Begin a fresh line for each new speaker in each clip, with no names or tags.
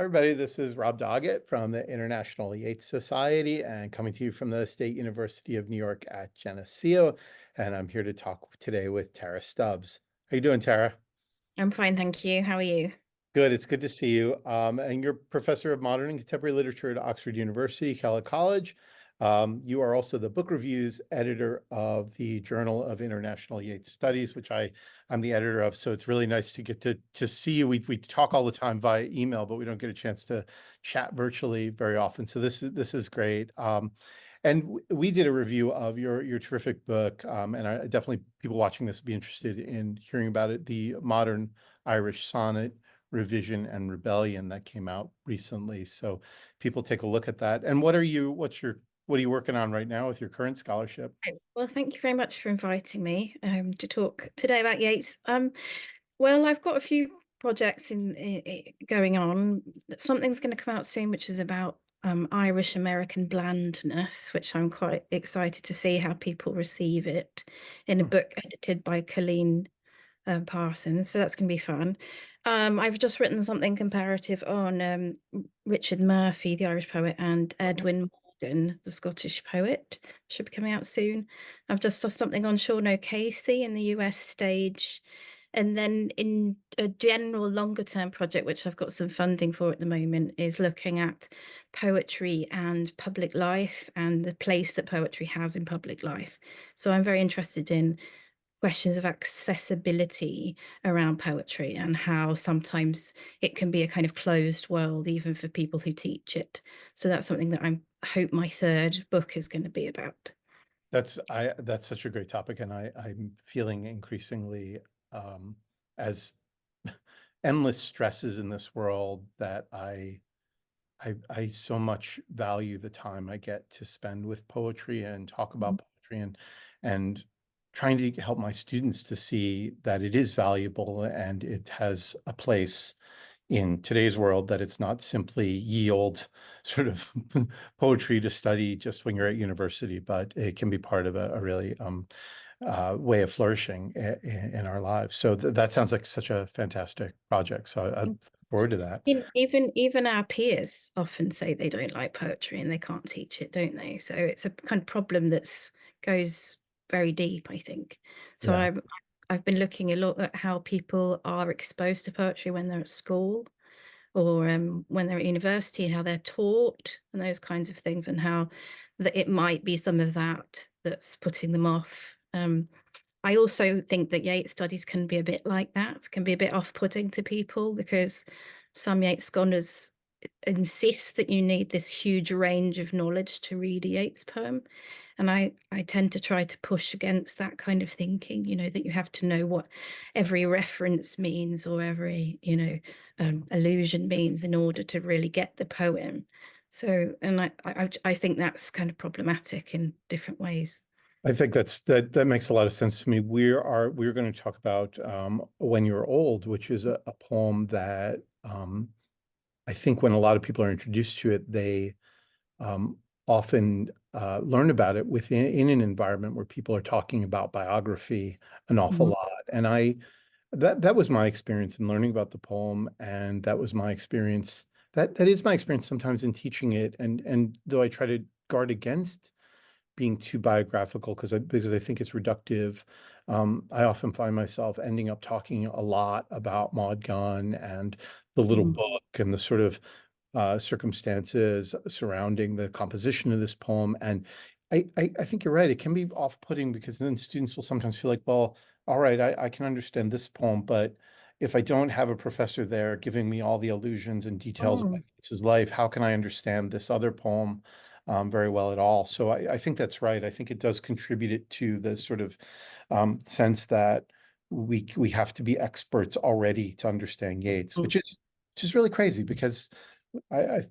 Everybody, this is Rob Doggett from the International Yeats Society and coming to you from the State University of New York at Geneseo. And I'm here to talk today with Tara Stubbs. How you doing, Tara?
I'm fine, thank you. How are you?
Good. It's good to see you. And you're professor of modern and contemporary literature at Oxford University, Kellogg College. You are also the book reviews editor of the Journal of International Yeats Studies, which I'm the editor of. So it's really nice to get to see you. We talk all the time via email, but we don't get a chance to chat virtually very often. So this is great. And we did a review of your terrific book, and I definitely people watching this would be interested in hearing about it. The Modern Irish Sonnet Revision and Rebellion that came out recently. So people take a look at that. And what are you working on right now with your current scholarship?
Well, thank you very much for inviting me to talk today about Yeats. Well, I've got a few projects going on. Something's going to come out soon, which is about Irish American blandness, which I'm quite excited to see how people receive it in a
Hmm.
book edited by Colleen Parsons. So that's going to be fun. I've just written something comparative on Richard Murphy, the Irish poet, and Edwin Morgan, the Scottish poet. Should be coming out soon. I've just done something on Sean O'Casey in the US stage. And then in a general longer term project, which I've got some funding for at the moment, is looking at poetry and public life and the place that poetry has in public life. So I'm very interested in questions of accessibility around poetry and how sometimes it can be a kind of closed world even for people who teach it. So that's something that I hope my third book is going to be about.
That's such a great topic, and I'm feeling increasingly as endless stresses in this world that I so much value the time I get to spend with poetry and talk about poetry and trying to help my students to see that it is valuable and it has a place in today's world, that it's not simply ye old sort of poetry to study just when you're at university, but it can be part of a really way of flourishing in our lives. So that sounds like such a fantastic project. So I look forward to that.
Even our peers often say they don't like poetry and they can't teach it, don't they? So it's a kind of problem that's goes very deep, I think. So
Yeah.
I've been looking a lot at how people are exposed to poetry when they're at school or when they're at university and how they're taught and those kinds of things, and how that it might be some of that that's putting them off. I also think that Yeats studies can be a bit like that, can be a bit off-putting to people because some Yeats scholars insist that you need this huge range of knowledge to read a Yeats poem. And I tend to try to push against that kind of thinking, that you have to know what every reference means or every, allusion means in order to really get the poem. So, and I think that's kind of problematic in different ways.
I think that makes a lot of sense to me. We're going to talk about When You're Old, which is a poem that I think when a lot of people are introduced to it, they often learn about it within in an environment where people are talking about biography an awful
Mhm.
lot. And that was my experience in learning about the poem, and that was my experience. That is my experience sometimes in teaching it. And though I try to guard against being too biographical because I think it's reductive. I often find myself ending up talking a lot about Maud Gonne and the little
Mhm.
book and the sort of circumstances surrounding the composition of this poem. And I think you're right. It can be off-putting because then students will sometimes feel like, well, all right, I can understand this poem, but if I don't have a professor there giving me all the allusions and details about
Mm.
his life, how can I understand this other poem very well at all? So I think that's right. I think it does contribute it to the sort of sense that we have to be experts already to understand Yeats, which is really crazy because I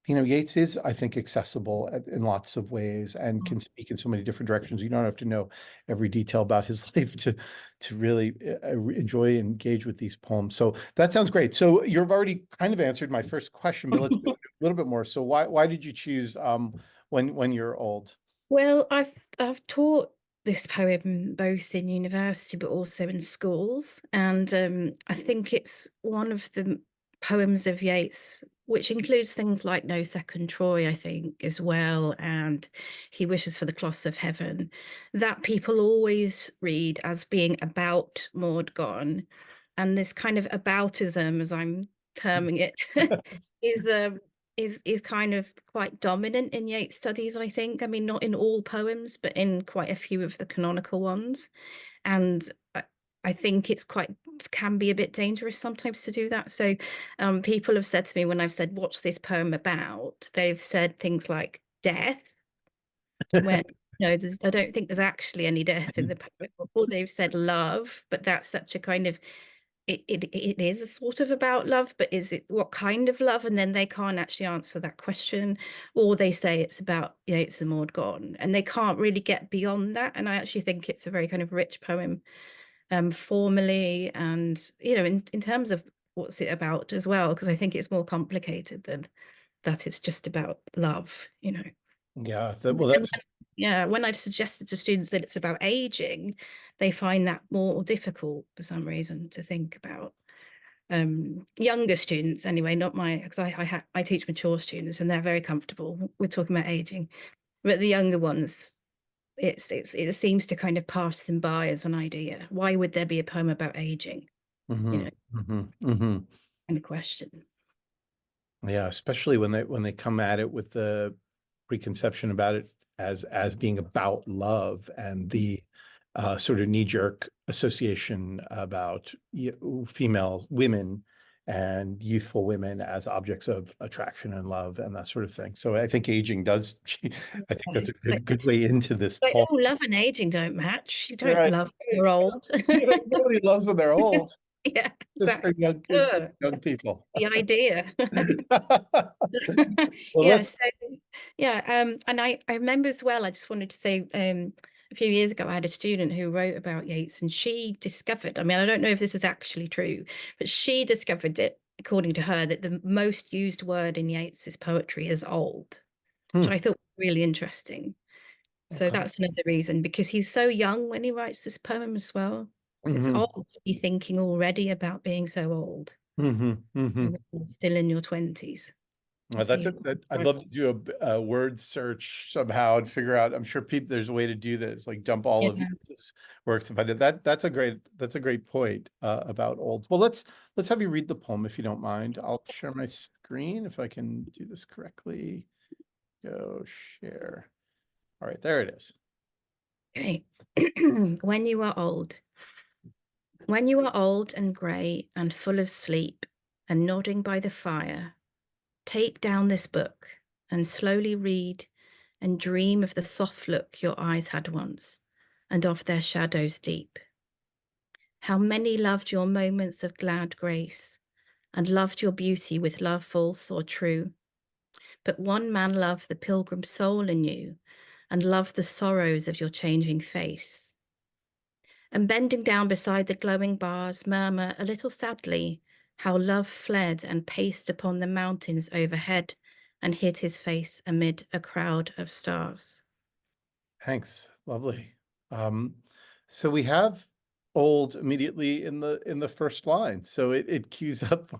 Yeats is, I think, accessible in lots of ways and can speak in so many different directions. You don't have to know every detail about his life to really enjoy and engage with these poems. So that sounds great. So you've already kind of answered my first question, but let's go
Mm.
into a little bit more. So why did you choose When You're Old?
Well, I've taught this poem both in university but also in schools, and I think it's one of the poems of Yeats, which includes things like No Second Troy, I think, as well, and He Wishes for the Cloths of Heaven, that people always read as being about Maud Gonne. And this kind of aboutism, as I'm terming it, is is kind of quite dominant in Yeats studies, I think. I mean, not in all poems, but in quite a few of the canonical ones. And I think it's quite can be a bit dangerous sometimes to do that. So people have said to me when I've said, "What's this poem about?" They've said things like death, when I don't think there's actually any death in the poem, or they've said love, but that's such a kind of it is a sort of about love, but is it what kind of love? And then they can't actually answer that question, or they say it's about it's a Maud Gonne, and they can't really get beyond that. And I actually think it's a very kind of rich poem, formally, and in terms of what's it about as well, because I think it's more complicated than that. It's just about love.
Yeah, well,
And
that's
yeah, when I've suggested to students that it's about aging, they find that more difficult for some reason to think about. Younger students, anyway, not my, because I teach mature students and they're very comfortable with talking about aging, but the younger ones, it seems to kind of pass them by as an idea. Why would there be a poem about aging? You
hmm
know,
hmm
kind of question.
Yeah, especially when they come at it with the preconception about it as being about love and the sort of knee-jerk association about female women and youthful women as objects of attraction and love and that sort of thing. So I think aging does, I think that's a good way into this
But
poem.
oh, love and aging don't match. You
You're
don't
right.
love when you're old.
Nobody loves when they're old.
Yeah,
Just for
exactly.
young, young people.
The idea.
Well,
Yeah,
let's.
so yeah, and I remember as well, I just wanted to say, a few years ago, I had a student who wrote about Yeats, and she discovered, I mean, I don't know if this is actually true, but she discovered it, according to her, that the most used word in Yeats's poetry is old, which
Hmm,
I thought was really interesting. So
okay.
that's another reason, because he's so young when he writes this poem as well. It's
hmm
old to be thinking already about being so old,
hmm hmm
when you're still in your 20s. You
That's
see,
it. I'd love to do a word search somehow and figure out. I'm sure people there's a way to do this, like dump all of
yeah.
these works. If I did that, that's a great point about old. Well, let's have you read the poem if you don't mind. I'll share my screen if I can do this correctly. Go share. All right, there it is.
Okay. When you are old. When you are old and grey and full of sleep and nodding by the fire, take down this book and slowly read and dream of the soft look your eyes had once and of their shadows deep. How many loved your moments of glad grace and loved your beauty with love false or true. But one man loved the pilgrim soul in you and loved the sorrows of your changing face. And bending down beside the glowing bars, murmur a little sadly how love fled and paced upon the mountains overhead and hid his face amid a crowd of stars.
Thanks. Lovely. Um, so we have old immediately in the first line. So it cues up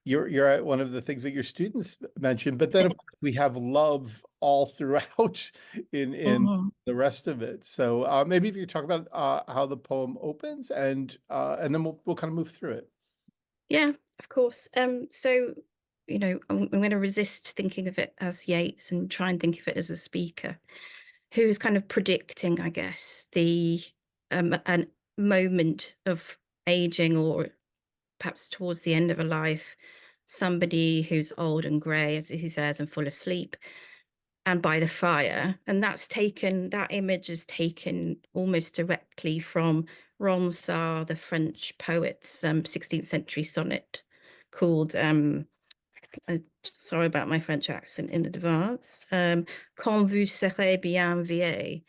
you're at one of the things that your students mentioned, but then of course we have love all throughout in
Mhm.
the rest of it. So maybe if you talk about how the poem opens and then we'll kind of move through it.
Yeah, of course. So, I'm going to resist thinking of it as Yeats and try and think of it as a speaker who's kind of predicting, I guess, the an moment of aging, or perhaps towards the end of a life, somebody who's old and grey, as he says, and full of sleep, and by the fire. And that image is taken almost directly from Ronsard, the French poet's 16th century sonnet called, sorry about my French accent in advance, Quand vous serez bien vieille.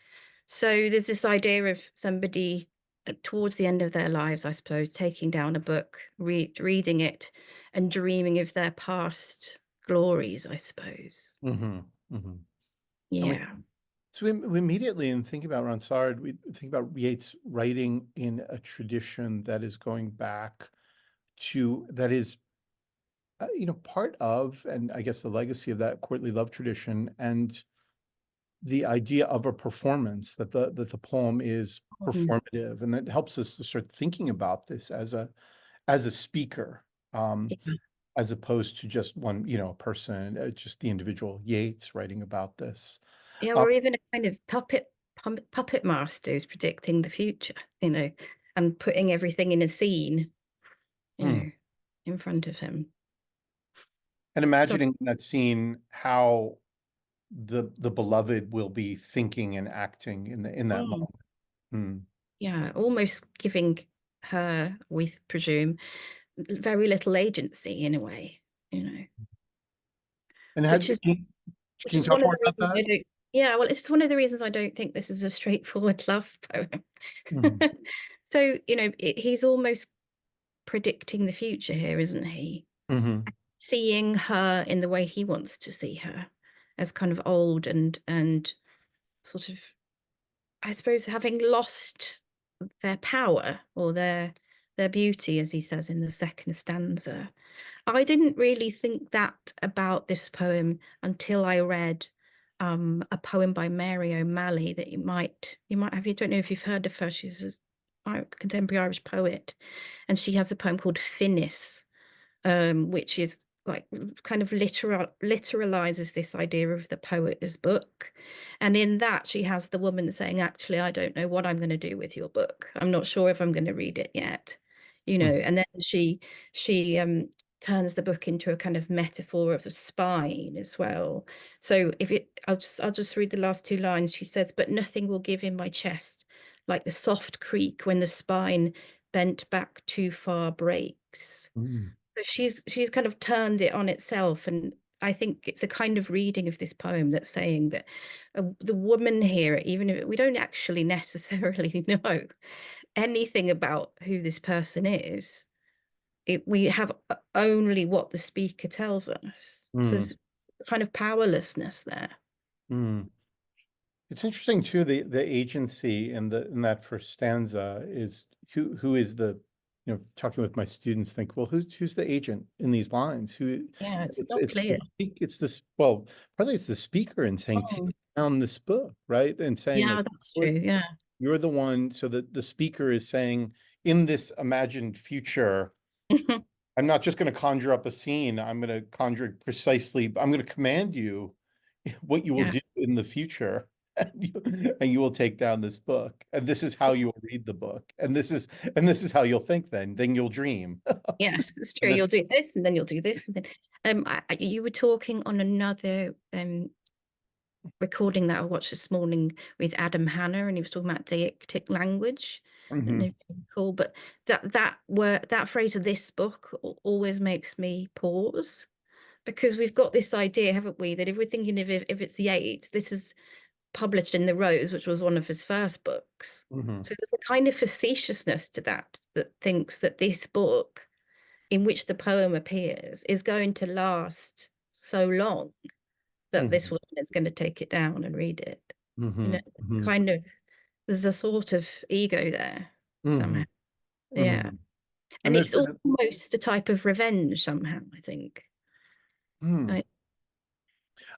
So there's this idea of somebody towards the end of their lives, I suppose, taking down a book, reading it, and dreaming of their past glories, I suppose.
hmm hmm And
Yeah.
we immediately, in thinking about Ronsard, we think about Yeats writing in a tradition that is going back to that is part of, and I guess the legacy of that courtly love tradition, and the idea of a performance, that the poem is
Mm,
performative, and that helps us to start thinking about this as a speaker,
yeah.
as opposed to just one, a person, just the individual Yeats writing about this.
Yeah,
Um,
or even a kind of puppet master who's predicting the future, and putting everything in a scene, you
hmm.
know, in front of him.
And
So,
imagining in that scene how the beloved will be thinking and acting in that
mm,
moment. Hmm.
yeah, almost giving her, we presume, very little agency in a way, you know,
And
which is which
can you
is
talk
one of
more
the
about
reasons I
that?
don't. Yeah, well, it's one of the reasons I don't think this is a straightforward love poem.
Mhm.
So, he's almost predicting the future here, isn't he?
Mhm.
Seeing her in the way he wants to see her, as kind of old and sort of, I suppose, having lost their power or their beauty, as he says in the second stanza. I didn't really think that about this poem until I read a poem by Mary O'Malley that you might have. You don't know if you've heard of her. She's a contemporary Irish poet, and she has a poem called Finis, which is like kind of literalizes this idea of the poet as book. And in that, she has the woman saying, "Actually, I don't know what I'm going to do with your book. I'm not sure if I'm going to read it yet."
Mhm.
And then she turns the book into a kind of metaphor of the spine as well. So if it, I'll just read the last two lines. She says, "But nothing will give in my chest like the soft creak when the spine bent back too far breaks."
Mhm.
So she's kind of turned it on itself, and I think it's a kind of reading of this poem that's saying that the woman here, even if we don't actually necessarily know anything about who this person is, we have only what the speaker tells us. So
Mhm.
there's kind of powerlessness there.
Mhm. It's interesting too, the agency in that first stanza is who is talking with my students, think, well, who's the agent in these lines?
Yeah, it's not
It's the
clear.
it's this, well, partly it's the speaker and saying,
Mm,
take down this book, right? And saying
yeah,
like,
that's true. Yeah.
you're the one, so that the speaker is saying, in this imagined future, I'm not just going to conjure up a scene. I'm going to conjure precisely, I'm going to command you what you will
Yeah.
do in the future. And you will take down this book. And this is how you will read the book. And this is how you'll think then. Then you'll dream.
Yes, it's true.
And then,
You'll do this, and then you'll do this, and then you were talking on another recording that I watched this morning with Adam Hanna, and he was talking about deictic language. I don't know
mhm,
if you recall, but that phrase of this book always makes me pause, because we've got this idea, haven't we, that if we're thinking of if it's Yeats, this is published in The Rose, which was one of his first books.
mhm,
So there's a kind of facetiousness to that thinks that this book in which the poem appears is going to last so long that this
mhm,
woman is going to take it down and read it.
mhm, mhm,
Kind of, there's a sort of ego there somehow.
mhm,
Yeah.
mhm.
And
And
it's almost a type of revenge somehow, I think.
hmm.
I,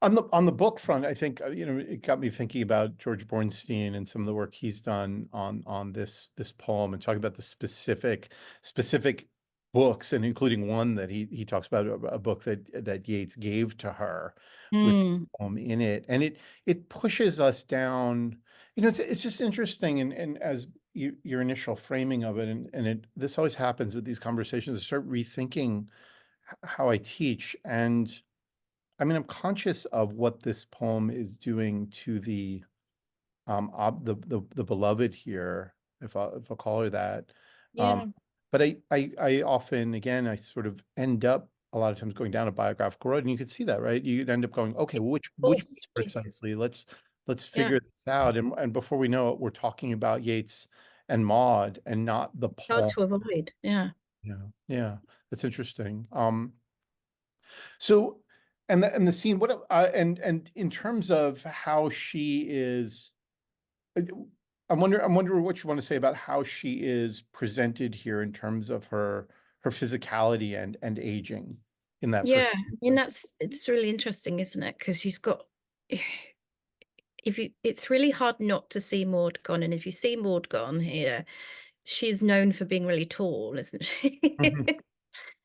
On the book front, I think it got me thinking about George Bornstein and some of the work he's done on this poem, and talking about the specific books, and including one that he talks about, a book that Yeats gave to her with
mm,
the poem in it, and it pushes us down. It's just interesting, and as your initial framing of it, and this always happens with these conversations. I start rethinking how I teach, and I mean, I'm conscious of what this poem is doing to the beloved here, if I'll call her that. Um,
yeah.
but I often, again, I sort of end up a lot of times going down a biographical road, and you could see that, right? You end up going, okay, well, which
It's really,
precisely? Let's
yeah.
figure this out, and before we know it, we're talking about Yeats and Maud, and not the
Hard
poem.
to avoid. Yeah.
Yeah, yeah, that's interesting. So, and the scene, and in terms of how she is, uh, I'm wondering what you want to say about how she is presented here in terms of her physicality and aging. in that first
Yeah, I mean,
stanza.
it's really interesting, isn't it? Because she's got if you it's really hard not to see Maud Gonne, and if you see Maud Gonne here, she's known for being really tall, isn't she?
Mhm,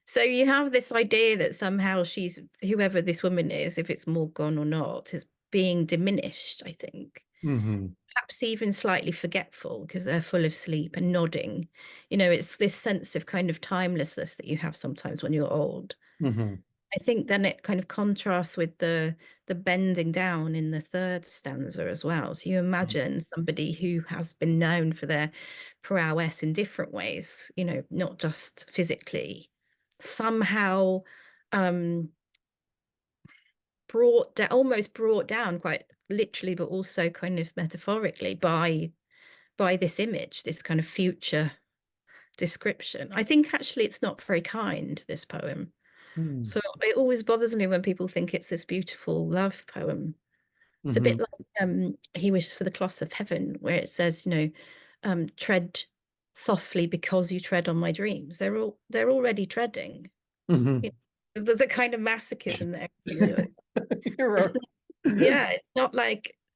So you have this idea that somehow she's whoever this woman is, if it's Maud Gonne or not, is being diminished, I think.
mhm,
Perhaps even slightly forgetful because they're full of sleep and nodding. You know, it's this sense of kind of timelessness that you have sometimes when you're old.
mhm,
I think then it kind of contrasts with the bending down in the third stanza as well. So you imagine somebody who has been known for their prowess in different ways, you know, not just physically, somehow um brought down, almost brought down quite literally, but also kind of metaphorically by this image, this kind of future description. I think actually it's not very kind, this poem.
mhm,
So it always bothers me when people think it's this beautiful love poem. It's a bit
mhm,
like He Wishes for the Cloths of Heaven, where it says, you know, tread softly because you tread on my dreams. They're already treading.
mhm.
You know, there's a kind of masochism there, isn't there?
You're
It's not, yeah,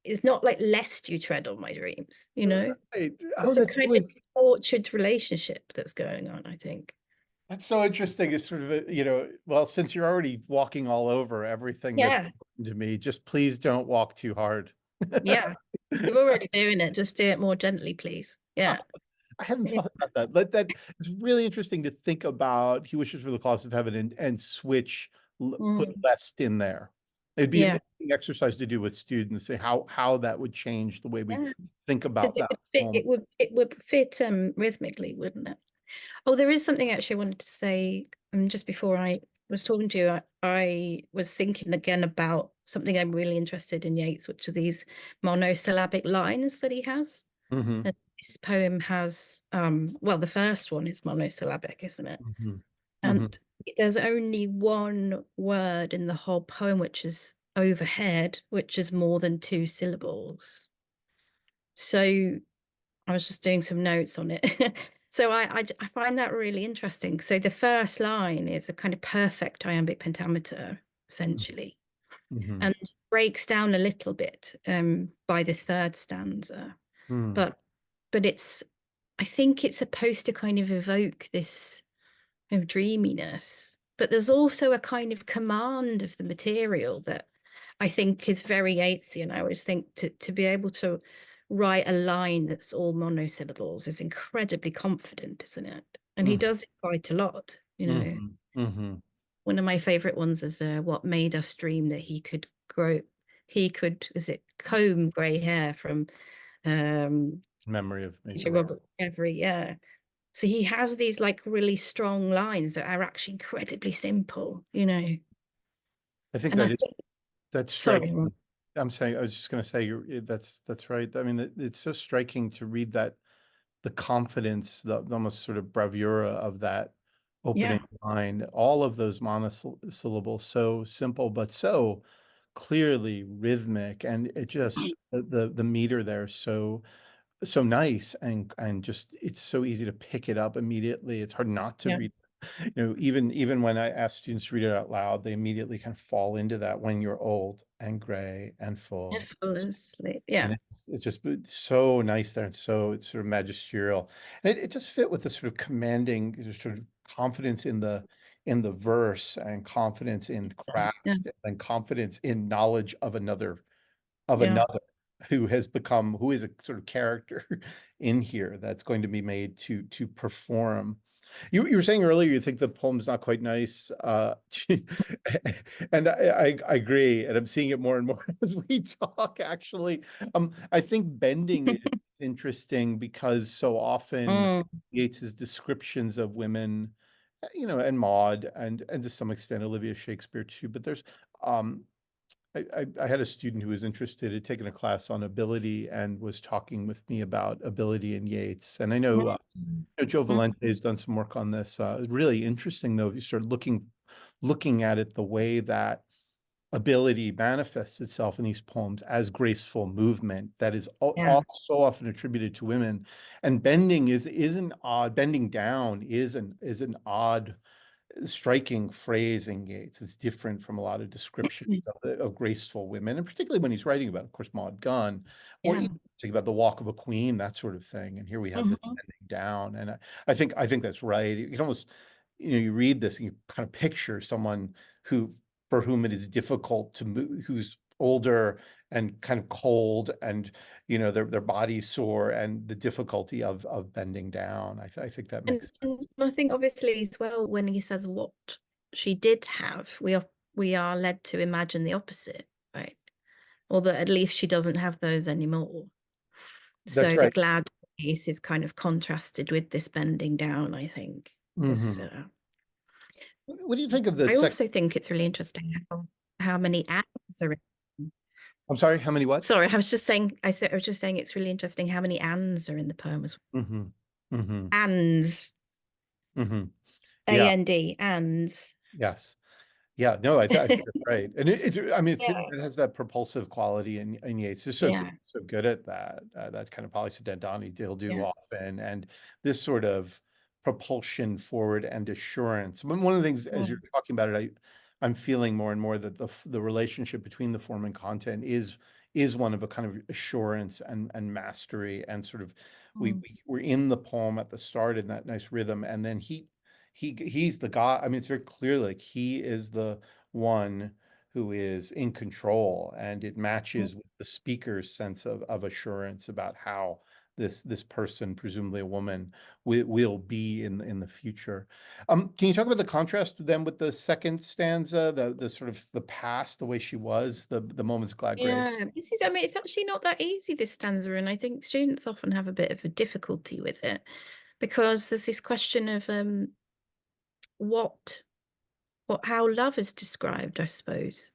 it's not like lest you tread on my dreams, you know?
right. Oh,
It's a
that's
kind of
really
tortured relationship that's going on, I think.
that's so interesting. It's sort of well, since you're already walking all over everything that's
Yeah,
important to me, just please don't walk too hard.
yeah. You're already doing it. Just do it more gently, please. Yeah.
I hadn't
Yeah.
thought about that. But that it's really interesting to think about He Wishes for the Cause of Heaven and switch, put
Mm,
lest in there. It'd be an
yeah.
interesting exercise to do with students, say how that would change the way we
Yeah.
think about
Because
that poem.
it would fit rhythmically, wouldn't it? Oh, there is something actually I wanted to say just before I was talking to you. I was thinking again about something I'm really interested in Yeats, which are these monosyllabic lines that he has.
Hmm.
And this poem has well, the first one is monosyllabic, isn't it?
Hmm. Hmm.
And there's only one word in the whole poem which is overhead, which is more than two syllables. So I was just doing some notes on it. So I find that really interesting. So the first line is a kind of perfect iambic pentameter, essentially,
Hmm.
and breaks down a little bit by the third stanza.
Hmm.
But it's I think it's supposed to kind of evoke this kind of dreaminess, but there's also a kind of command of the material that I think is very Yeatsian. I always think to be able to write a line that's all monosyllables is incredibly confident, isn't it? And he
Hmm.
does it quite a lot, you know.
Hmm. Hmm.
One of my favorite ones is what made us dream that he could, is it comb grey hair from um
Memory of Major
Major
Robert.
Robert Every, yeah. So he has these like really strong lines that are actually incredibly simple, you know.
I think
And I
that
think,
that's
sorry,
striking. I'm saying I was just going to say that's right. I mean, it's so striking to read that the confidence, the almost sort of bravura of that opening
yeah,
line, all of those monosyllables, so simple but so clearly rhythmic, and it just the meter there is so nice and just it's so easy to pick it up immediately. It's hard not to
yeah,
read. Even when I ask students to read it out loud, they immediately kind of fall into that when you're old and gray and
yeah,
full.
full of sleep.
And
Yeah,
it's just so nice there and so it's sort of magisterial. And it just fit with the sort of commanding sort of confidence in the verse and confidence in
yeah,
craft and confidence in knowledge of
yeah,
another who is a sort of character in here that's going to be made to perform. You were saying earlier you think the poem's not quite nice, and I agree, and I'm seeing it more and more as we talk. Actually, I think bending is interesting because so often
mm,
Yeats's descriptions of women, and Maud, and to some extent Olivia Shakespeare too. But there's um, I had a student who was interested in taking a class on ability and was talking with me about ability in Yeats. And I know,
mm,
Joe
mm,
Valente has done some work on this. Really interesting, though, if you start looking at it the way that ability manifests itself in these poems as graceful movement that is
yeah,
so often attributed to women. And bending is an odd, bending down is an odd striking phrase in Yeats. It's different from a lot of descriptions of graceful women, and particularly when he's writing about, of course, Maud Gonne, or
Yeah.
even think about the walk of a queen, that sort of thing. And here we have this
Mhm.
bending down, and I think that's right. You can almost, you read this and you kind of picture someone who for whom it is difficult to move, who's older and kind of cold, and their body's sore, and the difficulty of bending down. I think that makes
And
sense.
I think obviously as well, when he says what she did have, we are led to imagine the opposite, right? Or that at least she doesn't have those anymore.
That's
So the
right.
glad face is kind of contrasted with this bending down, I think. This
Hmm. What do you think of the
I
second?
also think it's really interesting how many ands are in.
I'm sorry, how many what?
Sorry, I was just saying it's really interesting how many ands are in the poem as
Hmm. Hmm.
well. Ands,
Hmm. Yeah.
A-N-D, ands.
Yes. Yeah, no, I think that's right. And I mean,
Yeah,
it has that propulsive quality in Yeats. It's
yeah,
so good at that. That's kind of polysyndeton he'll do
yeah.
often. And this sort of propulsion forward and assurance. One of the things, as you're
Mm,
talking about it, I'm feeling more and more that the relationship between the form and content is one of a kind of assurance and mastery, and sort of
mm,
we're in the poem at the start in that nice rhythm, and then he's the guy. I mean, it's very clear, like he is the one who is in control, and it
mm.
matches with the speaker's sense of assurance about how this person, presumably a woman, will be in the future. Can you talk about the contrast then with the second stanza, the sort of the past, the way she was, the moment's glad grace?
Yeah, I mean, it's actually not that easy, this stanza, and I think students often have a bit of a difficulty with it because there's this question of what how love is described, I suppose.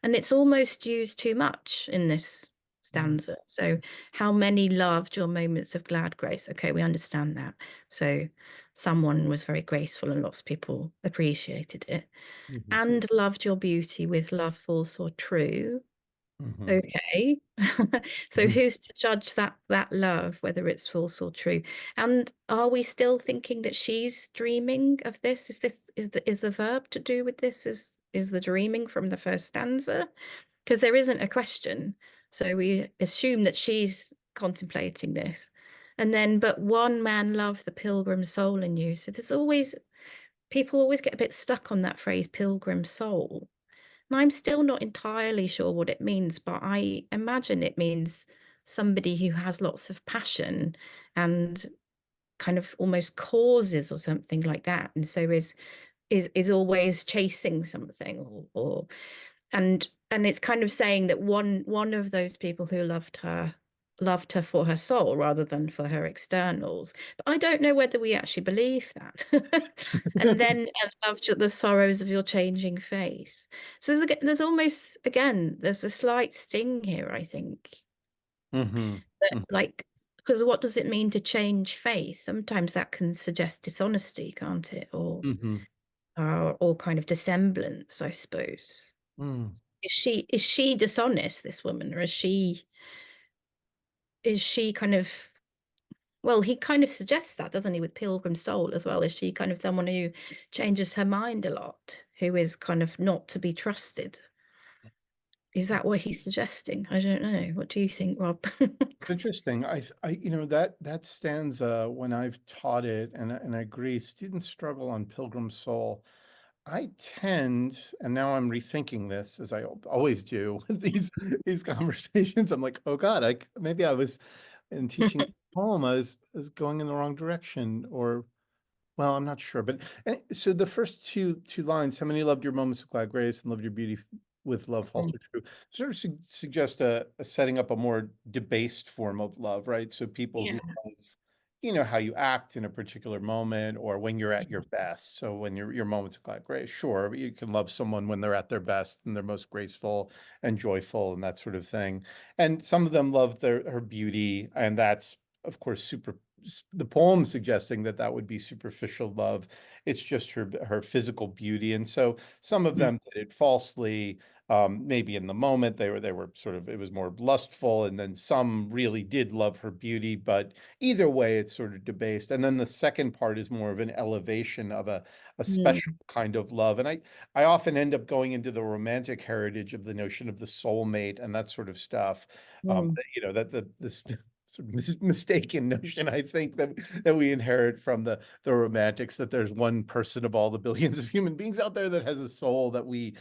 And it's almost used too much in this
Mm,
stanza. So, how many loved your moments of glad grace? Okay, we understand that. So, someone was very graceful and lots of people appreciated it.
mhm,
And loved your beauty with love false or true.
mhm,
Okay. So
mhm,
who's to judge that love, whether it's false or true? And are we still thinking that she's dreaming of this? Is the verb to do with this? Is the dreaming from the first stanza? Because there isn't a question. So we assume that she's contemplating this. And then, but one man loved the pilgrim soul in you. So there's always people always get a bit stuck on that phrase pilgrim soul. And I'm still not entirely sure what it means, but I imagine it means somebody who has lots of passion and kind of almost causes or something like that. And so is always chasing something or and it's kind of saying that one of those people who loved her for her soul rather than for her externals. But I don't know whether we actually believe that. And loved the sorrows of your changing face. So there's almost again there's a slight sting here, I think.
mhm,
But
mhm,
like, because what does it mean to change face? Sometimes that can suggest dishonesty, can't it?
mhm,
Or kind of dissemblance, I suppose.
mm.
Is she dishonest, this woman, or is she kind of well, he kind of suggests that, doesn't he, with Pilgrim Soul as well? Is she kind of someone who changes her mind a lot, who is kind of not to be trusted? Is that what he's suggesting? I don't know. What do you think, Rob?
It's interesting. That stanza, when I've taught it, and I agree, students struggle on Pilgrim Soul. I tend, and now I'm rethinking this as I always do with these conversations. I'm like, oh God, maybe I was in teaching this poem, I was going in the wrong direction, or well, I'm not sure, but so the first two lines, how many loved your moments of glad grace and loved your beauty with love false or true, sort of suggest a setting up a more debased form of love, right? So people who
Yeah.
love, how you act in a particular moment or when you're at your best. So when your moments of glad grace, sure, you can love someone when they're at their best and they're most graceful and joyful and that sort of thing. And some of them love her beauty, and that's of course the poem suggesting that would be superficial love. it's just her physical beauty. And so some of
Mm.
them did it falsely. Maybe in the moment they were sort of, it was more lustful, and then some really did love her beauty, but either way it's sort of debased. And then the second part is more of an elevation of a special
Mm.
kind of love. And I often end up going into the romantic heritage of the notion of the soulmate and that sort of stuff.
Mm.
That this sort of mistaken notion, I think, that we inherit from the romantics, that there's one person of all the billions of human beings out there that has a soul that we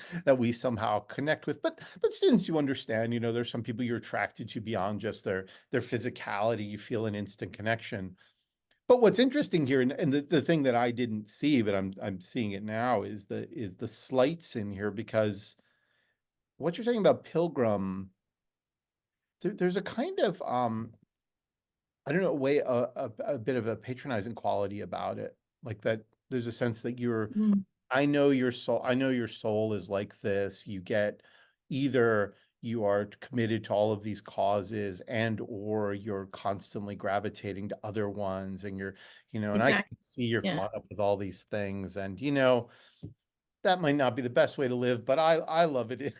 somehow connect with. But students, you understand, there's some people you're attracted to beyond just their physicality. You feel an instant connection. But what's interesting here, and the thing that I didn't see, but I'm seeing it now, is the slights in here, because what you're saying about Pilgrim, there's a kind of I don't know, a way a bit of a patronizing quality about it. Like that there's a sense that
Mm.
I know your soul is like this. You get either you are committed to all of these causes, and or you're constantly gravitating to other ones, and and I
Exactly.
can see you're
Yeah.
caught up with all these things, and that might not be the best way to live, but I love it.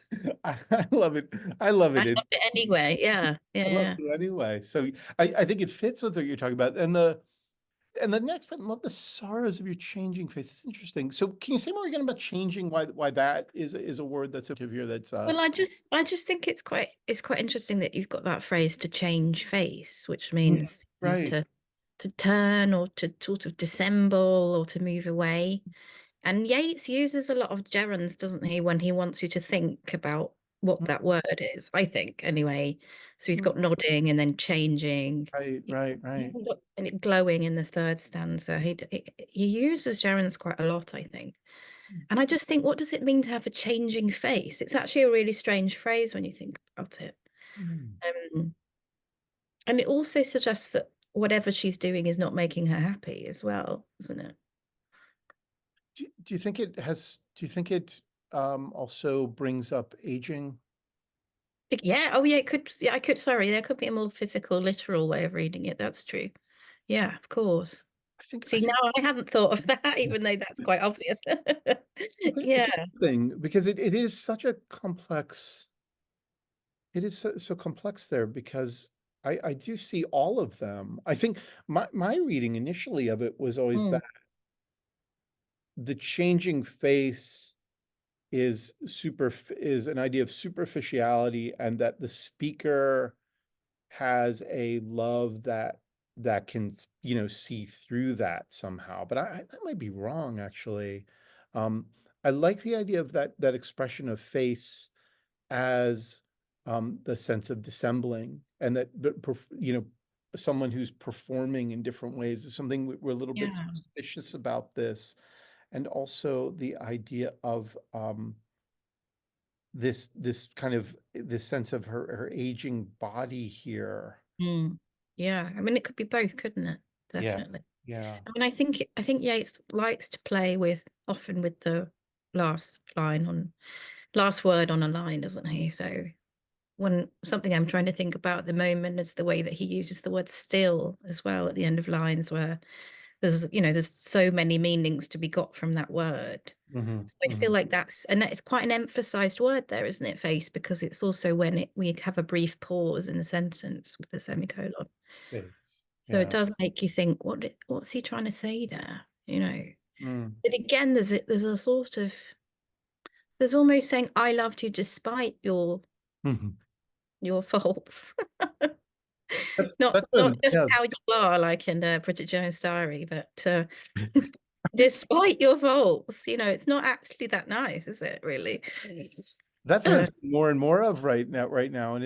I love it. I love
I
it.
love it anyway. Yeah.
I love
Yeah.
it anyway. So I think it fits with what you're talking about. And the next one, love the sorrows of your changing face. It's interesting. So can you say more again about changing? Why that is a word that's up here that's
Well, I just think it's quite interesting that you've got that phrase to change face, which means
right.
to turn or to sort of dissemble or to move away. And Yeats uses a lot of gerunds, doesn't he, when he wants you to think about what that word is, I think, anyway. So he's got nodding and then changing.
Right, right, right.
And it glowing in the third stanza. He uses gerunds quite a lot, I think. And I just think, what does it mean to have a changing face? It's actually a really strange phrase when you think about it.
Hmm.
Um, and it also suggests that whatever she's doing is not making her happy as well, isn't it?
Do you think do you think it also brings up aging?
Yeah. Oh, yeah. It could. Yeah, I could. Sorry, there could be a more physical, literal way of reading it. That's true. Yeah, of course.
I
See,
think
now I hadn't thought of that, even though that's quite obvious.
it's
Yeah.
interesting because it is such a complex. It is so complex there, because I do see all of them. I think my reading initially of it was always
Mm.
that the changing face is an idea of superficiality, and that the speaker has a love that can see through that somehow. But I might be wrong, actually. um I like the idea of that expression of face as the sense of dissembling, and that but someone who's performing in different ways is something we're a little bit
Yeah.
suspicious about this. And also the idea of this kind of this sense of her aging body here.
Mm. Yeah. I mean, it could be both, couldn't it?
Yeah,
Definitely.
yeah.
I mean, I think Yeats likes to play with often with the last line on last word on a line, doesn't he? So when something I'm trying to think about at the moment is the way that he uses the word still as well at the end of lines, where there's so many meanings to be got from that word.
Hmm,
So I feel
hmm.
like it's quite an emphasized word there, isn't it, face? Because it's also when we have a brief pause in the sentence with the semicolon.
Space.
So it
Yeah.
does make you think, what's he trying to say there?
Mm.
But again, there's a sort of there's almost saying I loved you despite
Mhm.
your faults.
That's
Not
that's
not
been,
just
yeah.
how you are, like in Bridget Jones' Diary, but despite your faults, it's not actually that nice, is it, really?
That's what I'm
So
seeing more and more of right now. And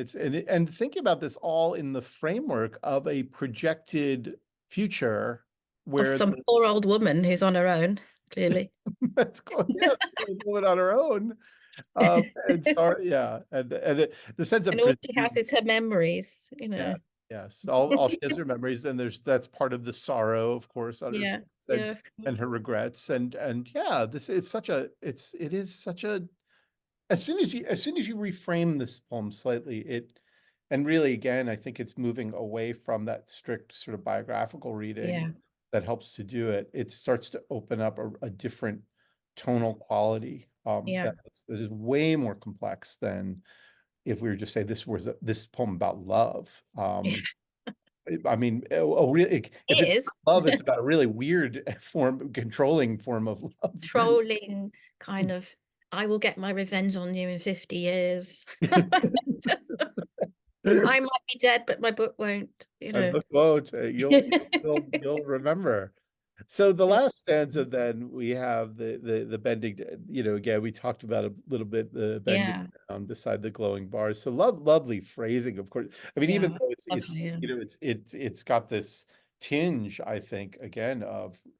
and thinking about this all in the framework of a projected future
of
where
some poor old woman who's on her own, clearly.
that's going, yeah, going on our own. And sorry, yeah. And the sense of
And all she
presumed.
has is her memories,
Yeah, yes. All she has are memories. Then that's part of the sorrow, of course, on her
Yeah,
face,
yeah, of
and
course.
her regrets. And yeah, this it's such a it is such a as soon as you reframe this poem slightly, and really again, I think it's moving away from that strict sort of biographical reading
Yeah,
that helps to do it, it starts to open up a different tonal quality
Yeah.
that is way more complex than if we were just say this poem about love. I mean, if
It
it's
is.
love, it's about a really weird controlling form of love.
Trolling kind of, I will get my revenge on you in 50 years. I might be dead, but my book won't, you
I
know.
quote, you'll remember. So the
Yeah.
last stanza, then we have the bending, again, we talked about a little bit the bending
Yeah.
down beside the glowing bars. So lovely phrasing, of course. I mean, even
Yeah.
though it's
Lovely. Yeah.
it's got this tinge, I think, again,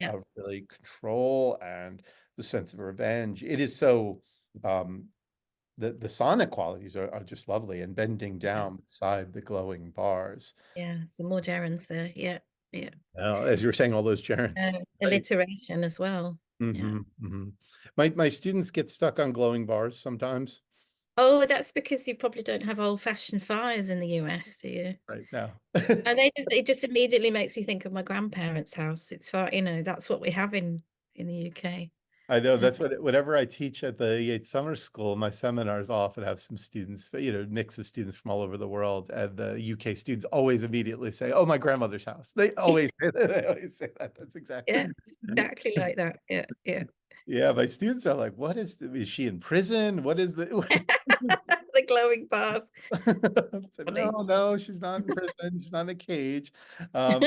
Yeah.
of really control and the sense of revenge. It is so the sonic qualities are just lovely, and bending
Yeah.
down beside the glowing bars.
Yeah. Some more gerunds there. Yeah. Yeah.
As you were saying, all those gerunds. Right?
Alliteration as well. Yeah.
My students get stuck on glowing bars sometimes
Oh, that's because you probably don't have old-fashioned fires in the US, do you?
right now.
And it just immediately makes you think of my grandparents' house. It's far, that's what we have in the UK.
I know
Uh,
that's whenever I teach at the Yeats Summer School, my seminars often have some students, mix of students from all over the world, and the UK students always immediately say, "Oh, my grandmother's house." They always say that. They always say that. That's
Yeah,
exactly.
it's exactly like that. Yeah, yeah.
Yeah, my students are like, "What is she in prison? What is the?"
The glowing bars.
I said, no,
Funny.
no, she's not in prison. She's not in a cage. Um,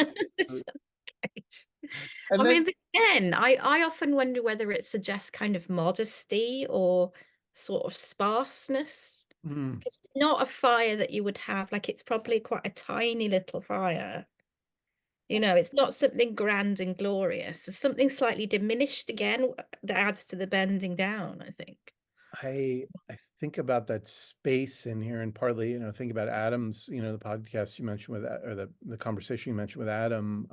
and
I
then
mean, but again, I often wonder whether it suggests kind of modesty or sort of sparseness.
mm,
It's not a fire that you would have, like it's probably quite a tiny little fire. It's not something grand and glorious. It's something slightly diminished again that adds to the bending down, I think.
I think about that space in here, and partly, think about Adam's, the podcast you mentioned with or the conversation you mentioned with Adam.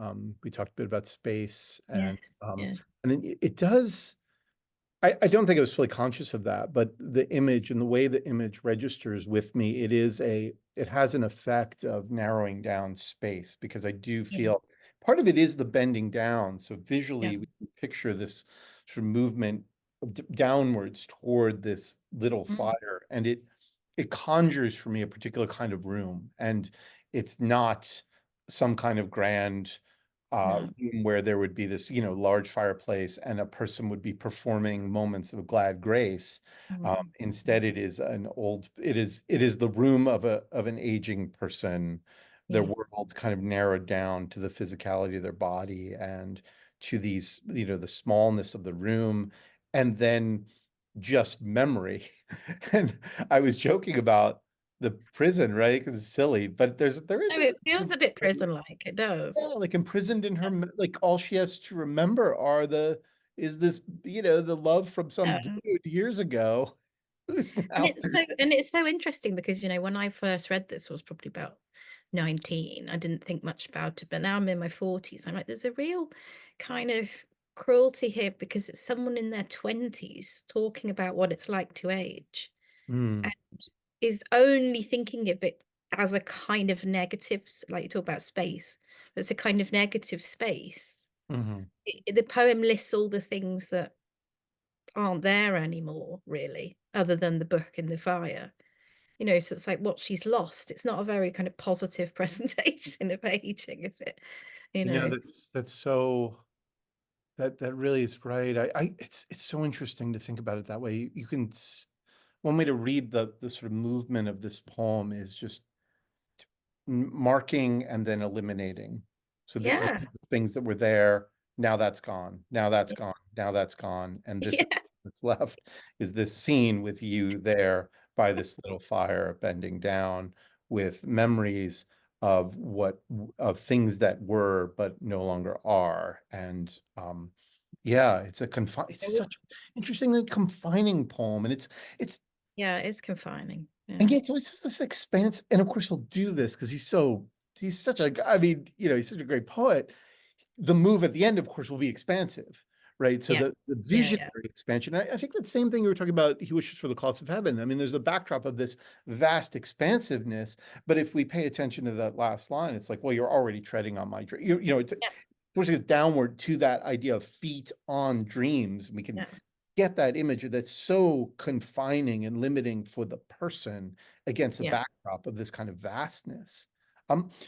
We talked a bit about space,
Yes. Yeah.
and then it does. I don't think I was fully conscious of that, but the image and the way the image registers with me, it has an effect of narrowing down space, because I do
Yeah.
feel part of it is the bending down. So
Yeah.
visually, we can picture this sort of movement downwards toward this little
Mm.
fire, and it conjures for me a particular kind of room, and it's not some kind of grand
No.
room where there would be this, large fireplace and a person would be performing moments of glad grace.
Mm.
Instead, it is the room of an aging person, their
Yeah.
world kind of narrowed down to the physicality of their body and to these, the smallness of the room, and then just memory. And I was joking about the prison, right? Because it's silly, but there is
And
this
it feels a bit prison-like. It
yeah,
does.
like imprisoned in her, like all she has to remember is this, the love from some
Yeah.
dude years ago who's
And
now.
it's so interesting because, when I first read this was probably about 19. I didn't think much about it, but now I'm in my 40s. I'm like, there's a real kind of cruelty here because it's someone in their 20s talking about what it's like to age
Mm,
and is only thinking of it as a kind of negative, like you talk about space, but it's a kind of negative space.
mhm.
The poem lists all the things that aren't there anymore, really, other than the book and the fire. So it's like what she's lost. It's not a very kind of positive presentation of aging, is it? You know.
That's so that really is right. It's so interesting to think about it that way. You can one way to read the sort of movement of this poem is just marking and then eliminating. So the
Yeah.
things that were there, now that's gone. Now that's
Yeah.
gone. Now that's gone. And this is
Yeah.
what's left is this scene with you there by this little fire bending down with memories of things that were but no longer are. And yeah, it's such an interestingly confining poem. And it's
Yeah, it's confining.
and
Yeah.
yet, so it's just this expanse, and of course he'll do this because he's such a, I mean, he's such a great poet. The move at the end, of course, will be expansive, right? So
Yeah.
the
Yeah. Yeah.
visionary expansion. I think that same thing you were talking about, he wishes for the clouds of heaven. I mean, there's the backdrop of this vast expansiveness, but if we pay attention to that last line, it's like, well, you're already treading on my dream. It's
Yeah.
forcing us downward to that idea of feet on dreams. We can
Yeah.
get that image that's so confining and limiting for the person against the
Yeah.
backdrop of this kind of vastness.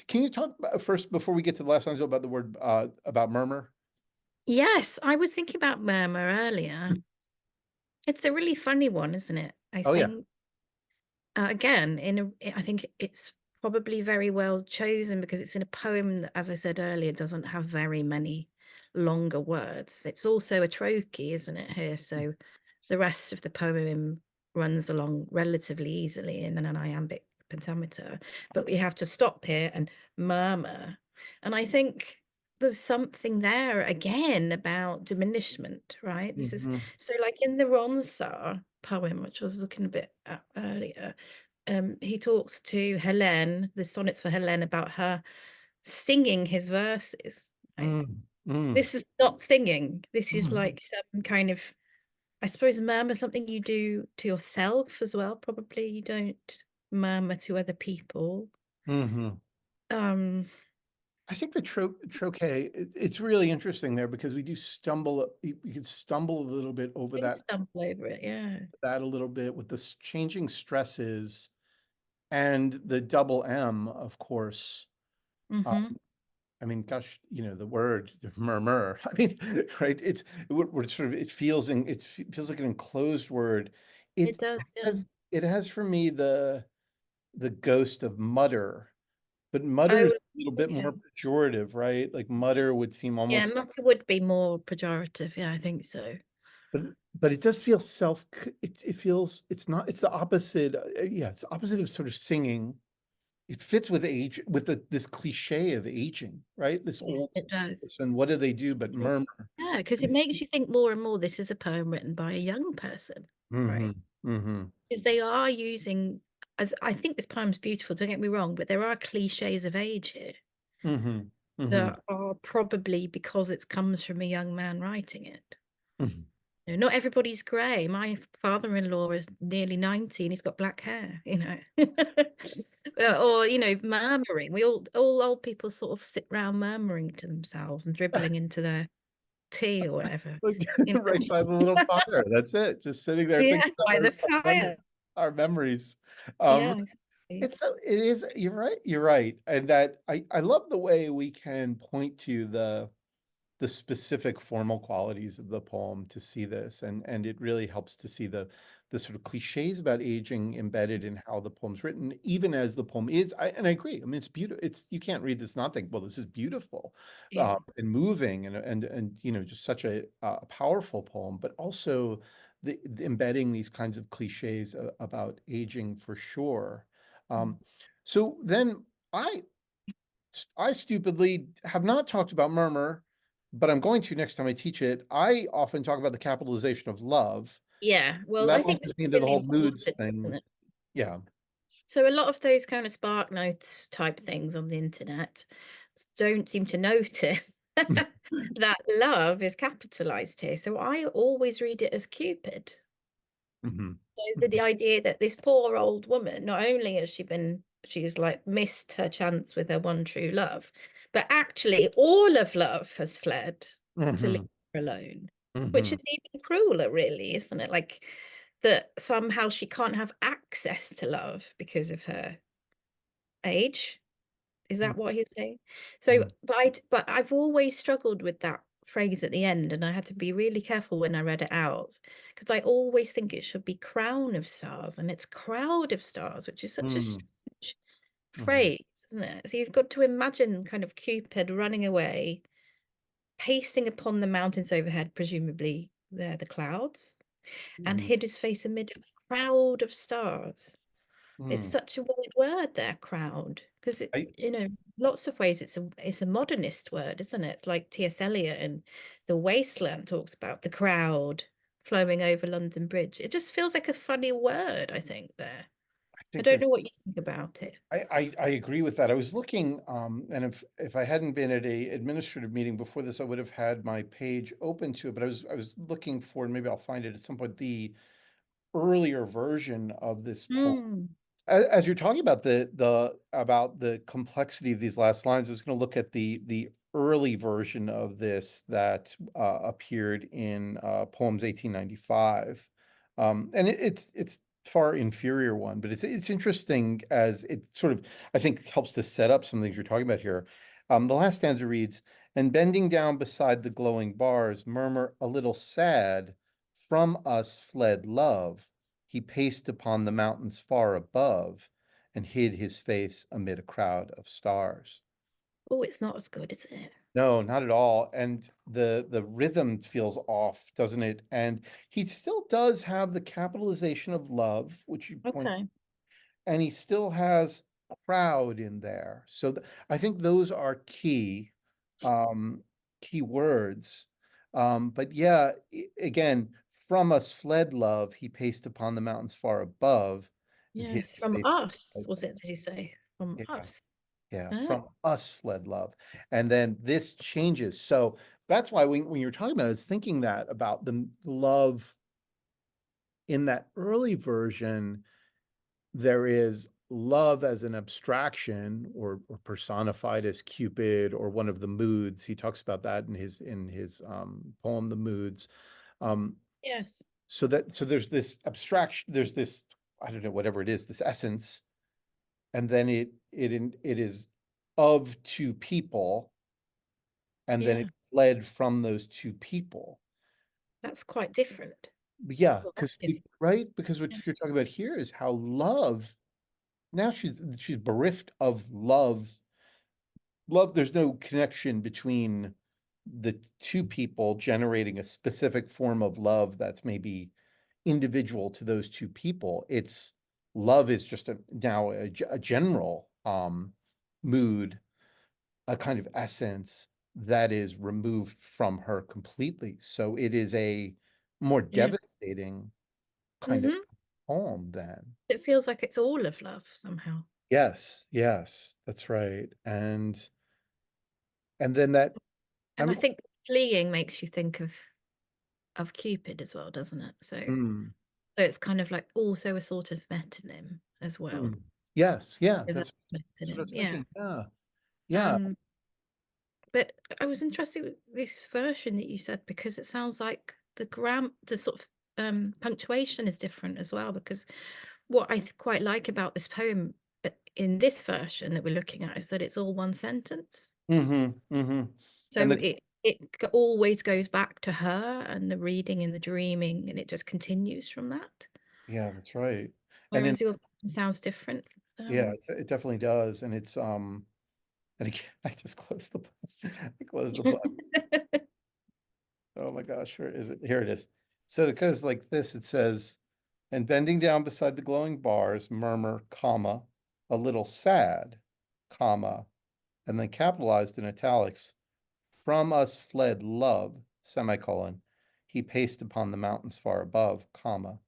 Can you talk about, first, before we get to the last lines, about the word, about murmur?
Yes, I was thinking about murmur earlier. It's a really funny one, isn't it? I
Oh, yeah.
think again, I think it's probably very well chosen because it's in a poem that, as I said earlier, doesn't have very many longer words. It's also a trochee, isn't it, here? So the rest of the poem runs along relatively easily in an iambic pentameter, but we have to stop here and murmur. And I think there's something there again about diminishment, right? This is
Mhm.
so like in the Ronsard poem, which I was looking a bit at earlier, he talks to Helene, the sonnets for Helene, about her singing his verses, right?
Mm, mm,
This is not singing. This is
mhm,
like some kind of, I suppose, murmur, something you do to yourself as well. Probably you don't murmur to other people.
mhm.
Um,
I think the trochee, it's really interesting there, because we do stumble, you could stumble a little bit over
do stumble over it, yeah.
that a little bit with the changing stresses and the double M, of course. Uh,
Mm-hmm.
I mean, gosh, the word, the murmur. I mean, right? We're sort of, it feels like an enclosed word.
It
It
does, yeah.
has for me the ghost of mutter, but mutter is
Oh,
a little bit more
okay.
pejorative, right? Like mutter would seem
Yeah,
almost,
mutter would be more pejorative. Yeah, I think so.
but it does feel it feels, it's the opposite. Yeah, it's the opposite of sort of singing. It fits with age, with this cliche of aging, right? This
Yeah,
old
it does.
person, what do they do but murmur?
Yeah, because it makes you think more and more this is a poem written by a young person,
Mm-hmm.
right?
Mm-hmm.
Because they are using, as I think this poem's beautiful, don't get me wrong, but there are cliches of age here
Mm-hmm. Mm-hmm.
that are probably because it comes from a young man writing it.
Mm-hmm.
You know, not everybody's grey. My father-in-law is nearly 90 and he's got black hair, you know. Or, murmuring. We all old people sort of sit around murmuring to themselves and dribbling into their tea or whatever,
Like,
you
right by
know.
the little fire. That's it. Just sitting there
Yeah,
thinking about
by the fire.
our memories. Um,
Yeah, exactly.
it is, you're right. You're right. And that I love the way we can point to the specific formal qualities of the poem to see this, and it really helps to see the sort of cliches about aging embedded in how the poem's written, even as the poem is. And I agree. I mean, it's beautiful. It's, you can't read this and not think, well, this is beautiful,
Yeah.
and moving, and just such a powerful poem, but also the embedding these kinds of cliches about aging, for sure.
Mm.
um, so then I I stupidly have not talked about murmur, but I'm going to next time I teach it. I often talk about the capitalization of love.
Yeah.
And
Well, I
that
think
launches me
that's
into the
really
whole
important,
moods
isn't
thing.
it?
Yeah.
So a lot of those kind of spark notes type things on the internet don't seem to notice that love is capitalized here. So I always read it as Cupid.
Mhm.
So the idea that this poor old woman, not only has she's like missed her chance with her one true love, but actually all of love has fled to leave
Mhm.
her alone, which is
Mhm.
even crueler, really, isn't it? Like that somehow she can't have access to love because of her age. Is that what he's saying? So,
Mhm.
but I've always struggled with that phrase at the end, and I had to be really careful when I read it out because I always think it should be crown of stars, and it's crowd of stars, which is such a
Mhm.
strange
Mhm.
phrase, isn't it? So you've got to imagine kind of Cupid running away, pacing upon the mountains overhead, presumably they're the clouds, and
Mhm.
hid his face amid a crowd of stars. It's
Mhm.
such a weird word there, crowd, because
I
lots of ways it's a modernist word, isn't it? It's like T.S. Eliot and The Wasteland talks about the crowd flowing over London Bridge. It just feels like a funny word, I think, there. I
think
don't
there's
know what you think about it.
I agree with that. I was looking, and if I hadn't been at a administrative meeting before this, I would have had my page open to it. But I was looking for, and maybe I'll find it at some point, the earlier version of this poem.
Mm,
As you're talking about the complexity of these last lines, I was going to look at the early version of this that appeared in Poems 1895. And it's far inferior one, but it's interesting as it sort of, I think, helps to set up some things you're talking about here. The last stanza reads, "And bending down beside the glowing bars, murmur a little sad, from us fled love. He paced upon the mountains far above and hid his face amid a crowd of stars."
Oh, it's not as good, is it?
No, not at all. And the rhythm feels off, doesn't it? And he still does have the capitalization of love, which you point,
Okay.
and he still has crowd in there. So I think those are um, key words. But yeah, again, from us fled love, he paced upon the mountains far above and hid
Yes,
his
from
face.
us, was it? Did you say from
Yeah.
us?
Yeah,
Ah,
from us fled love. And then this changes. So that's why when you're talking about it, I was thinking that about the love in that early version, there is love as an abstraction or personified as Cupid or one of the moods. He talks about that in his poem, The Moods. Um,
yes.
so there's this abstraction, there's this, I don't know, whatever it is, this essence, and then it is of two people, and then
Yeah,
it fled from those two people.
that's quite different.
Yeah,
Well,
because
if
right, because what
yeah,
you're talking about here is how love, now she's bereft of love. Love, there's no connection between the two people generating a specific form of love that's maybe individual to those two people. It's love is just now a general mood, a kind of essence that is removed from her completely. So it is a more
yeah.
devastating kind of
Mm-hmm.
poem then.
It feels like it's all of love somehow.
Yes, yes, that's right. And then that,
And I
I'm
think fleeing makes you think of Cupid as well, doesn't it?
mm,
So it's kind of like also a sort of metonym as well.
mm. Yes, yeah,
Reverse
that's what I
metonym,
was
yeah.
thinking. Yeah. Yeah.
Um, but I was interested with this version that you said because it sounds like the sort of punctuation is different as well. Because what I quite like about this poem in this version that we're looking at is that it's all one sentence.
Hmm. And
So it always goes back to her and the reading and the dreaming, and it just continues from that.
yeah, that's right. And then
Whereas your sounds different.
yeah,
Um,
it definitely does. And it's and again, I just closed the I closed the book. Oh my gosh, where is it? Here it is. So it goes like this. It says, "And bending down beside the glowing bars, murmur, comma, a little sad, comma," and then capitalized in italics, "from us fled love, semicolon. He paced upon the mountains far above, comma,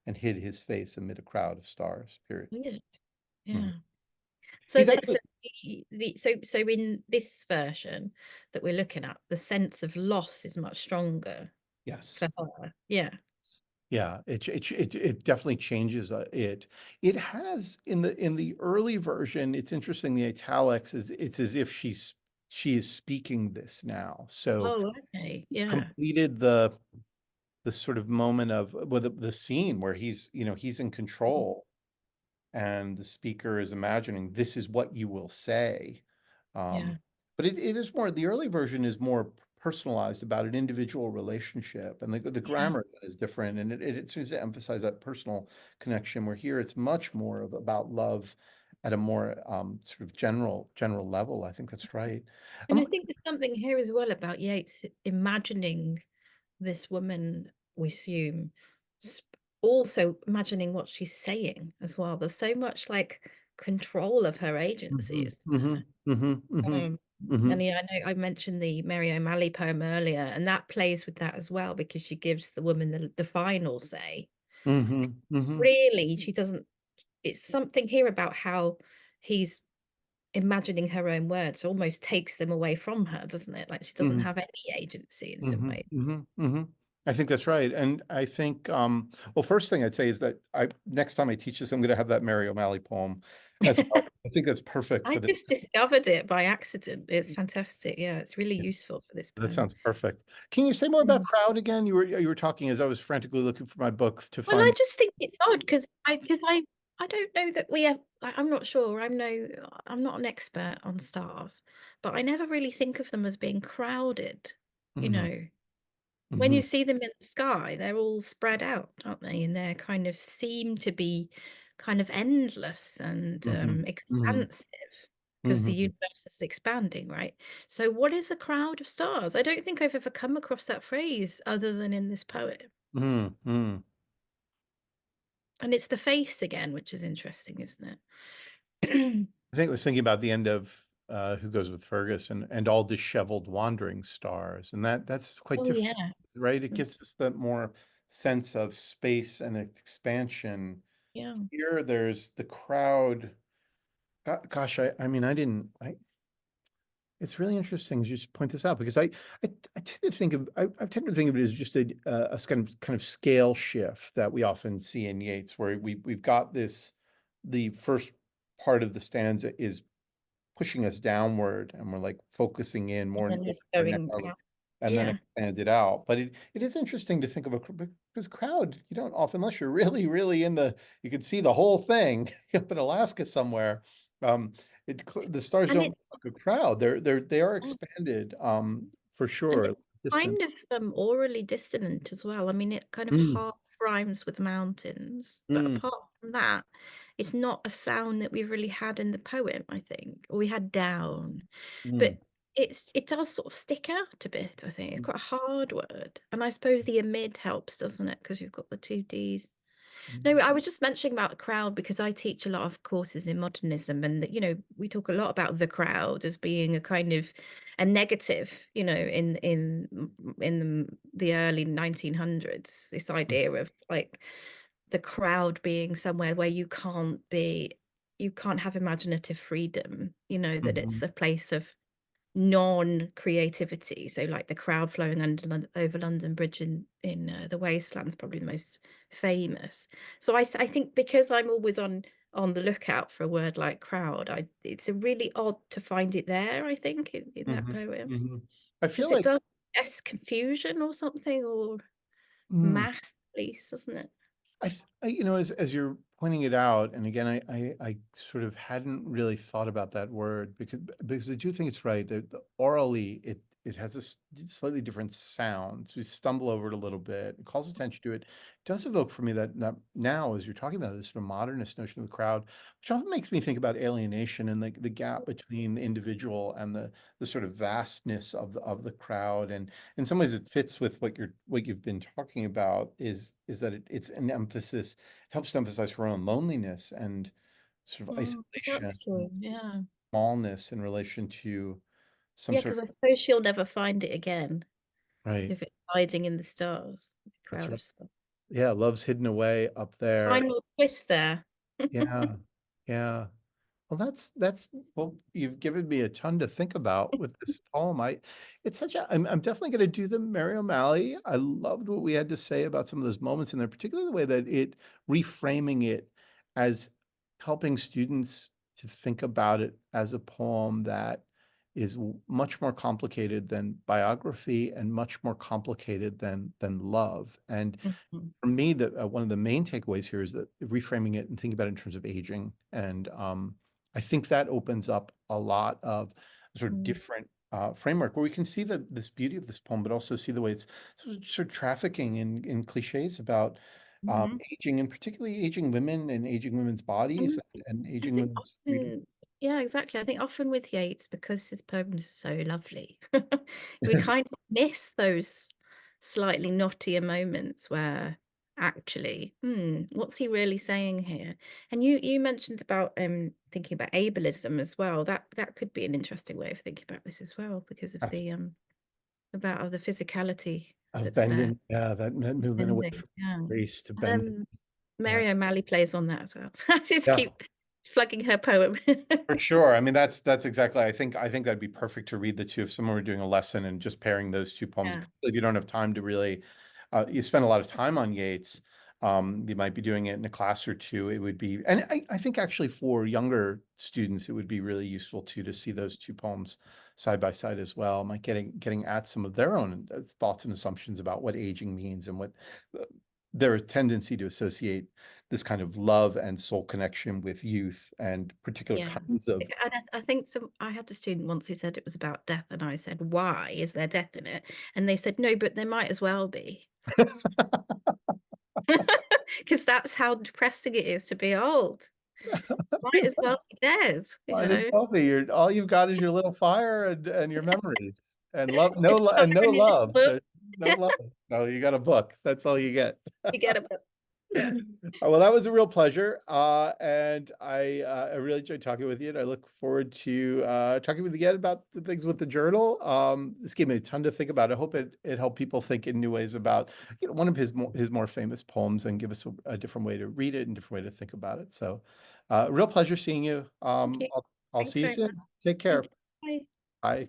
and hid his face amid a crowd of stars, period."
Weird.
Hmm.
Yeah. So
He's
that
actually,
so so in this version that we're looking at, the sense of loss is much stronger
yes.
for her. Yeah.
Yeah, it definitely changes it. It has in the early version, it's interesting, the italics is it's as if she is speaking this now. So
Oh, okay. Yeah.
completed the sort of moment of well, the scene where he's in control and the speaker is imagining this is what you will say.
Yeah.
But it is more, the early version is more personalized about an individual relationship, and the
Yeah.
grammar is different, and it seems to emphasize that personal connection, where here it's much more about love at a more sort of general level. I think that's right.
And I
Um,
think there's something here as well about Yeats imagining this woman, we assume, also imagining what she's saying as well. There's so much like control of her agency,
mhm,
isn't
mhm, mhm, mhm,
there? And
mhm,
yeah, I know I mentioned the Mary O'Malley poem earlier, and that plays with that as well because she gives the woman the final say.
mhm, mhm,
Really, she doesn't. It's something here about how he's imagining her own words, almost takes them away from her, doesn't it? Like she doesn't
mhm.
have any agency in some
Hmm.
way.
Hmm. Hmm. I think that's right. And I think, well, first thing I'd say is that next time I teach this, I'm going to have that Mary O'Malley poem as well. I think that's perfect
I
for this.
just discovered it by accident. It's fantastic. Yeah, it's really
Yeah,
useful for this
that
poem.
sounds perfect. Can you say more about
Mm.
crowd again? You were talking as I was frantically looking for my book to
Well, I
find.
just think it's odd because I don't know that we have I'm not sure. I'm not an expert on stars, but I never really think of them as being crowded, you
Mhm,
know. When
mhm,
you see them in the sky, they're all spread out, aren't they? And they're kind of seem to be kind of endless and
mhm, mhm,
expansive because the
mhm,
universe is expanding, right? So, what is a crowd of stars? I don't think I've ever come across that phrase other than in this poem.
mhm, mhm.
And it's the face again, which is interesting, isn't it?
I think I was thinking about the end of Who Goes with Fergus and all disheveled wandering stars, and that's quite
Oh,
different,
yeah.
right? It gives us that more sense of space and expansion.
Yeah.
Here, there's the crowd. Gosh, I mean, it's really interesting as you just point this out because I tend to think of I tend to think of it as just a kind of scale shift that we often see in Yeats, where we've got this the first part of the stanza is pushing us downward and we're like focusing in
And
more
then he's
more
going
narrowly
out.
and then
Yeah.
expand it out. But it is interesting to think of because crowd, you don't often, unless you're really, really in you can see the whole thing up in Alaska somewhere. Um, the stars
And
don't
it
look like a crowd. They are expanded, for
And
sure.
it's
Distant.
kind of, orally dissonant as well. I mean, it kind of
Mm,
half rhymes with mountains, but
mm,
apart from that, it's not a sound that we've really had in the poem, I think. Or we had down,
mm,
but it does sort of stick out a bit, I think. It's quite a hard word. And I suppose the amid helps, doesn't it? Because you've got the two Ds. No,
mm,
I was just mentioning about the crowd because I teach a lot of courses in modernism, and we talk a lot about the crowd as being a kind of a negative, in the early 1900s, this idea of like the crowd being somewhere where you can't have imaginative freedom, that
mhm,
it's a place of non-creativity. So like the crowd flowing over London Bridge in the Wasteland's probably the most famous. So I think because I'm always on the lookout for a word like crowd, I it's a really odd to find it there, I think, in that
mhm,
poem.
mhm. I feel
Because it
like.
does S confusion or something, or
Mm.
math at least, doesn't it?
As you're pointing it out, and again, I sort of hadn't really thought about that word because I do think it's right that orally it has a slightly different sound. So we stumble over it a little bit, it calls attention to it. It does evoke for me that now, as you're talking about this sort of modernist notion of the crowd, which often makes me think about alienation and the gap between the individual and the sort of vastness of the crowd. And in some ways it fits with what you've been talking about is that it's an emphasis, it helps to emphasize her own loneliness and sort of
Mm,
isolation,
that's true. Yeah.
smallness in relation to some
Yeah,
sort
because
of
I suppose she'll never find it again
right.
if it's hiding in the stars, the
That's
crowd
right.
of stars.
Yeah, love's hidden away up there.
Final twist there.
Yeah. Yeah. Well, well, you've given me a ton to think about with this poem. I'm definitely going to do the Mary O'Malley. I loved what we had to say about some of those moments in there, particularly the way that reframing it as helping students to think about it as a poem that is much more complicated than biography and much more complicated than love. And
Mhm.
for me, one of the main takeaways here is that reframing it and thinking about it in terms of aging. And I think that opens up a lot of sort of
Mm.
different framework where we can see this beauty of this poem, but also see the way it's sort of trafficking in cliches about
Mhm.
aging, and particularly aging women and aging women's bodies
And
and
I
aging
think
women's freedom.
often, yeah, exactly. I think often with Yeats, because his poems are so lovely, we kind of miss those slightly knottier moments where actually, what's he really saying here? And you mentioned about thinking about ableism as well. That could be an interesting way of thinking about this as well, because of the about the physicality
Of
that's there.
bending, yeah, that movement away
Bending,
from
yeah.
grace to
And
bending. Yeah.
Mary O'Malley plays on that as well. I just
Yeah.
keep plugging her poem.
For sure. I mean, that's exactly. I think that'd be perfect to read the two if someone were doing a lesson and just pairing those two poems.
Yeah.
Particularly if you don't have time to really, you spend a lot of time on Yeats. You might be doing it in a class or two. It would be, and I think actually for younger students, it would be really useful too to see those two poems side by side as well. Like getting at some of their own thoughts and assumptions about what aging means and what their tendency to associate this kind of love and soul connection with youth and particular
Yeah.
kinds of.
I think I had a student once who said it was about death, and I said, "Why? Is there death in it?" And they said, "No, but there might as well be." Because that's how depressing it is to be old. Might as well be dead, you
Might as
know?
well be. All you've got is your little fire and your memories and love,
It's
and no
covering your little
love.
book.
There's no love. So you got a book. That's all you get.
You get a book. Yeah.
Well, that was a real pleasure. And I really enjoyed talking with you. And I look forward to talking with you again about the things with the journal. This gave me a ton to think about. I hope it helped people think in new ways about, one of his more famous poems and give us a different way to read it and different way to think about it. So real pleasure seeing you.
Thank you.
I'll
Thanks
see you
very
soon.
much.
Take
Thank
care.
you. Bye.
Bye.